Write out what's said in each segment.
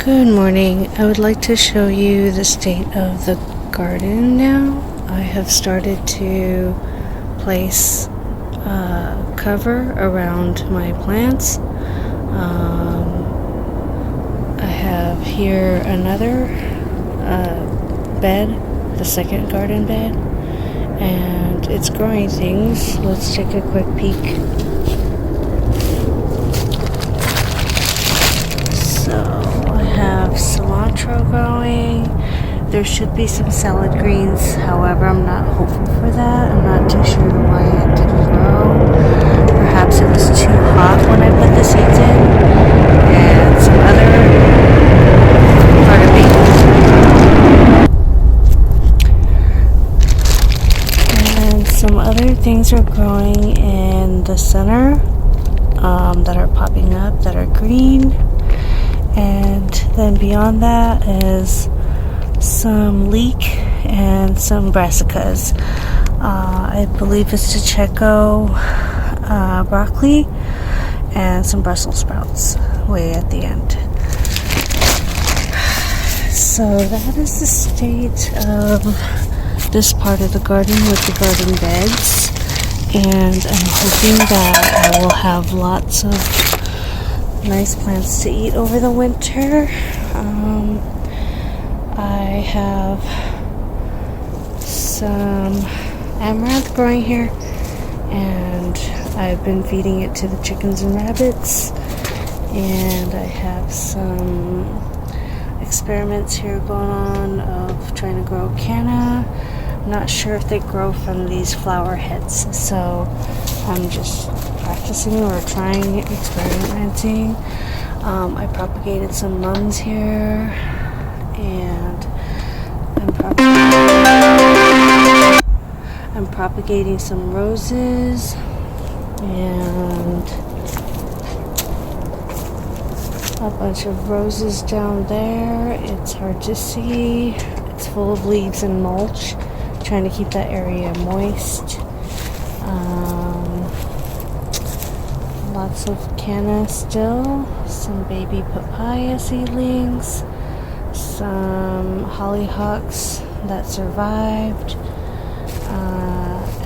Good morning. I would like to show you the state of the garden now. I have started to place cover around my plants. I have here another bed, the second garden bed, and it's growing things. Let's take a quick peek. So I have cilantro growing. There should be some salad greens, however I'm not hopeful for that. I'm not too sure why it didn't grow. Perhaps it was too hot when I put the seeds in. And some other and some other things are growing in the center that are popping up that are green. And then beyond that is some leek and some brassicas. I believe it's Checheco broccoli and some Brussels sprouts way at the end. So that is the state of this part of the garden with the garden beds. And I'm hoping that I will have lots of nice plants to eat over the winter. I have some amaranth growing here, and I've been feeding it to the chickens and rabbits. And I have some experiments here going on of trying to grow canna. I'm not sure if they grow from these flower heads, so I'm just practicing or trying, experimenting. I propagated some mums here, and I'm propagating some roses, and a bunch of roses down there. It's hard to see. It's full of leaves and mulch, trying to keep that area moist. Lots of canna still, some baby papaya seedlings, some hollyhocks that survived,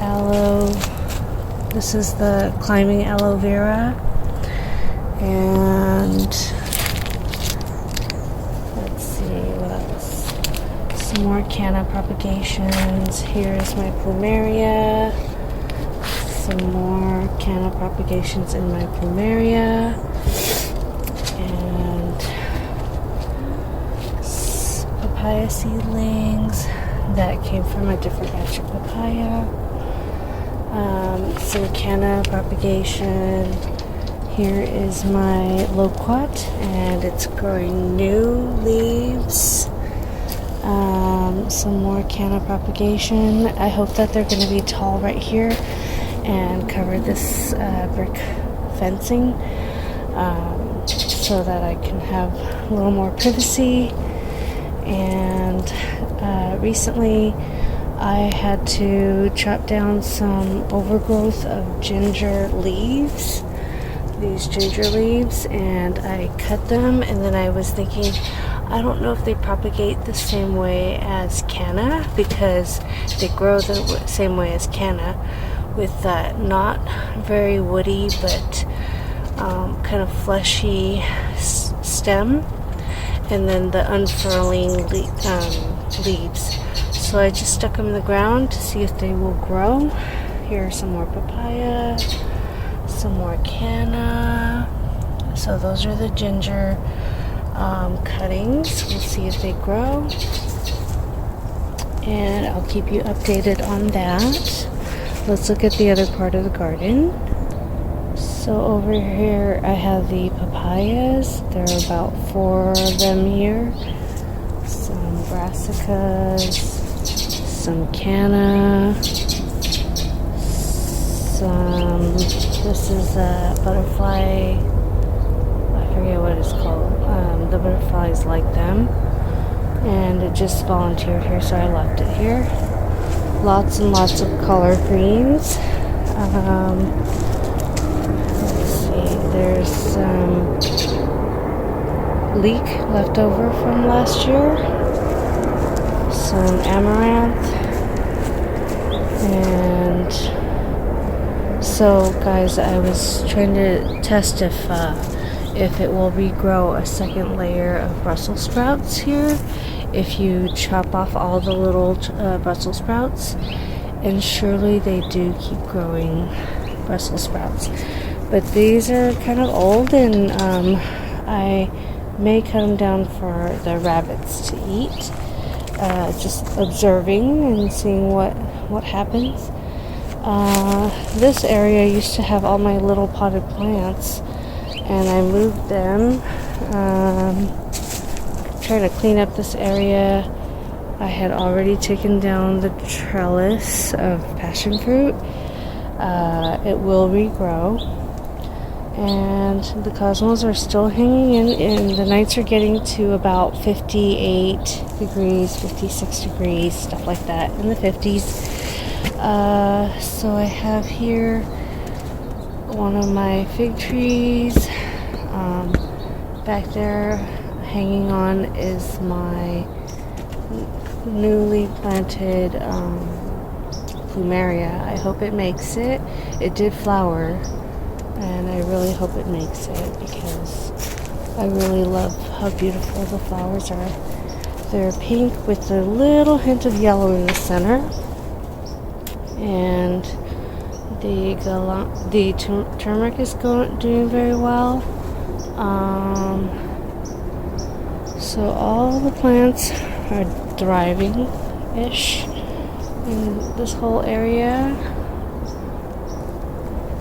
aloe. This is the climbing aloe vera, and let's see what else. Some more canna propagations. Here's my plumeria. Some more canna propagations in my plumeria, and papaya seedlings that came from a different batch of papaya. Some canna propagation. Here is my loquat, and it's growing new leaves. Some more canna propagation. I hope that they're going to be tall right here and cover this brick fencing so that I can have a little more privacy. And recently I had to chop down some overgrowth of ginger leaves, these ginger leaves, and I cut them. And then I was thinking, I don't know if they propagate the same way as canna, because they grow the same way as canna, with that not very woody but kind of fleshy stem, and then the unfurling leaves. So I just stuck them in the ground to see if they will grow. Here are some more papaya, some more canna. So those are the ginger cuttings. We'll see if they grow, and I'll keep you updated on that. Let's look at the other part of the garden. So over here I have the papayas. There are about 4 of them here. Some brassicas, some canna, this is a butterfly, I forget what it's called. The butterflies like them. and it just volunteered here, so I left it here. Lots and lots of collard greens. Let's see, there's some leek left over from last year, some amaranth, and so guys, I was trying to test if it will regrow a second layer of Brussels sprouts here if you chop off all the little Brussels sprouts, and surely they do keep growing Brussels sprouts. But these are kind of old, and I may cut them down for the rabbits to eat. Just observing and seeing what happens. This area used to have all my little potted plants, and I moved them. Trying to clean up this area. I had already taken down the trellis of passion fruit. It will regrow, and the cosmos are still hanging in, and the nights are getting to about 58 degrees, 56 degrees, stuff like that, in the 50s. So I have here one of my fig trees. Back there hanging on is my newly planted plumeria. I hope it makes it. It did flower, and I really hope it makes it because I really love how beautiful the flowers are. They're pink with a little hint of yellow in the center, and the turmeric is doing very well. So all the plants are thriving-ish in this whole area,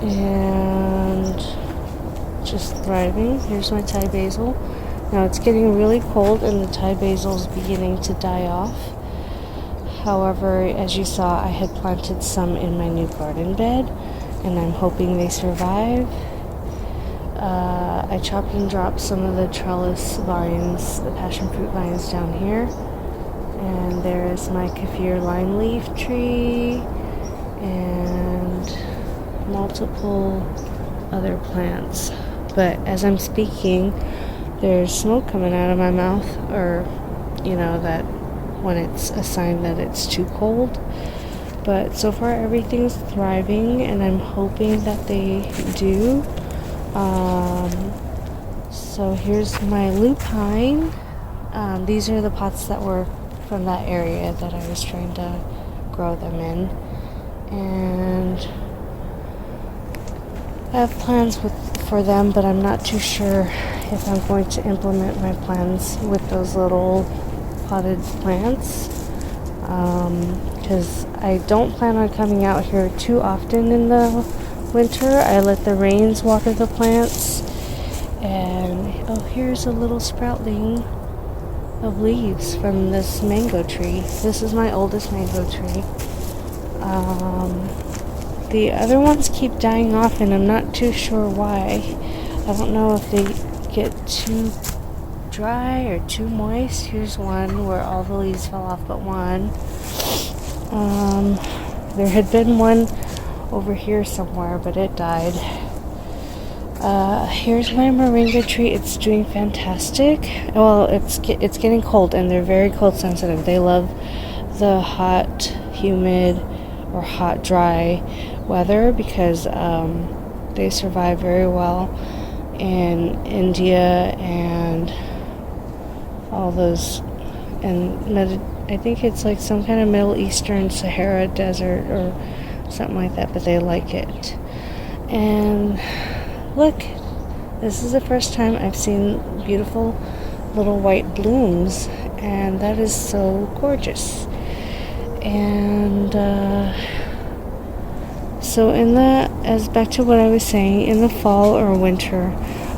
and just thriving. Here's my Thai basil. Now it's getting really cold, and the Thai basil is beginning to die off. However, as you saw, I had planted some in my new garden bed, and I'm hoping they survive. I chopped and dropped some of the trellis vines, the passion fruit vines down here. And there is my kaffir lime leaf tree and multiple other plants. But as I'm speaking, there's smoke coming out of my mouth, or, that when it's a sign that it's too cold. But so far everything's thriving, and I'm hoping that they do. So here's my lupine. These are the pots that were from that area that I was trying to grow them in. And I have plans for them, but I'm not too sure if I'm going to implement my plans with those little potted plants. Because I don't plan on coming out here too often in the winter. I let the rains water the plants. And here's a little sproutling of leaves from this mango tree. This is my oldest mango tree. The other ones keep dying off, and I'm not too sure why. I don't know if they get too dry or too moist. Here's one where all the leaves fell off but one. There had been one over here somewhere, but it died. Here's my moringa tree. It's doing fantastic. Well, it's getting cold, and they're very cold sensitive. They love the hot, humid, or hot, dry weather because they survive very well in India and all those, and I think it's like some kind of Middle Eastern Sahara desert or something like that, but they like it. And look, this is the first time I've seen beautiful little white blooms, and that is so gorgeous. And so as back to what I was saying, in the fall or winter,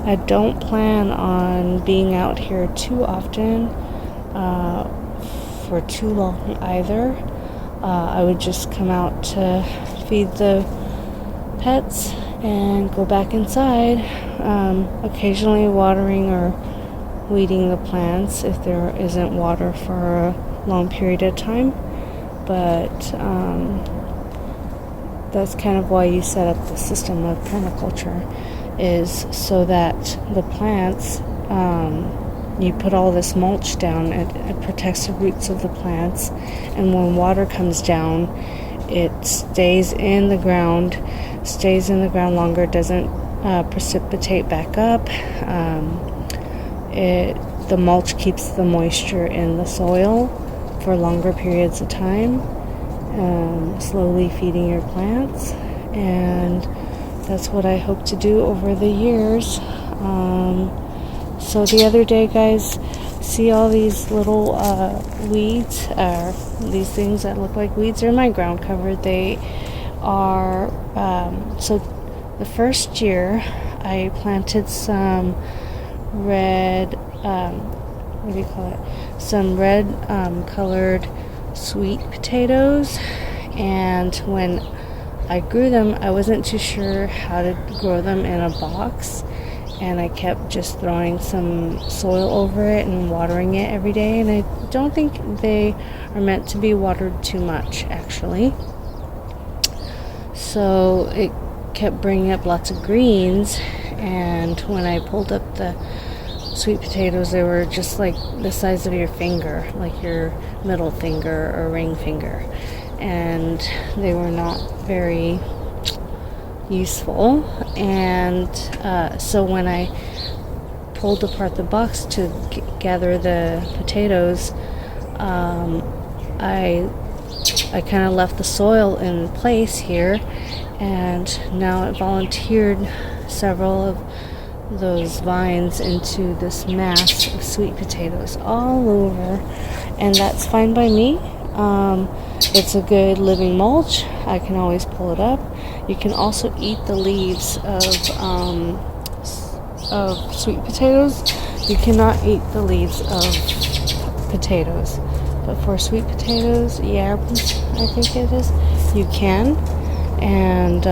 I don't plan on being out here too often, for too long either. I would just come out to feed the pets and go back inside, occasionally watering or weeding the plants if there isn't water for a long period of time. But that's kind of why you set up the system of permaculture, is so that the plants, you put all this mulch down, it protects the roots of the plants, and when water comes down, it stays in the ground longer, doesn't precipitate back up. The mulch keeps the moisture in the soil for longer periods of time, slowly feeding your plants, and that's what I hope to do over the years. So the other day, guys, see all these little weeds, these things that look like weeds are in my ground cover. They are, so the first year I planted some red, what do you call it? Some red colored sweet potatoes, and when I grew them, I wasn't too sure how to grow them in a box, and I kept just throwing some soil over it and watering it every day, and I don't think they are meant to be watered too much, actually. So it kept bringing up lots of greens, and when I pulled up the sweet potatoes, they were just like the size of your finger, like your middle finger or ring finger, and they were not very useful. And so when I pulled apart the box to gather the potatoes, I kind of left the soil in place here, and now it volunteered several of those vines into this mass of sweet potatoes all over, and that's fine by me. It's a good living mulch. I can always pull it up. You can also eat the leaves of sweet potatoes. You cannot eat the leaves of potatoes, but for sweet potatoes, yams, I think it is, you can. And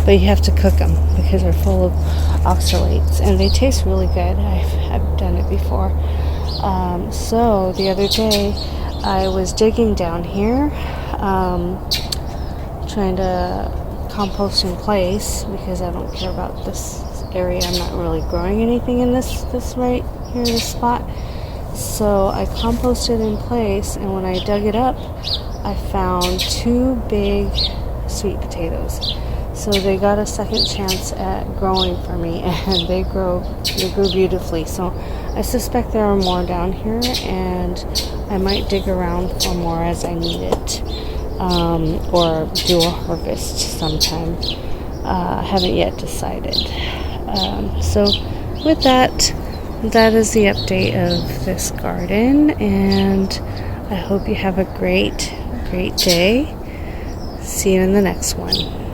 but you have to cook them because they're full of oxalates, and they taste really good. I've done it before. So the other day I was digging down here, trying to compost in place because I don't care about this area. I'm not really growing anything in this right here, this spot. So I composted in place, and when I dug it up, I found 2 big sweet potatoes. So they got a second chance at growing for me, and they grew beautifully. So I suspect there are more down here, and I might dig around for more as I need it, or do a harvest sometime. I haven't yet decided. So with that is the update of this garden, and I hope you have a great day. See you in the next one.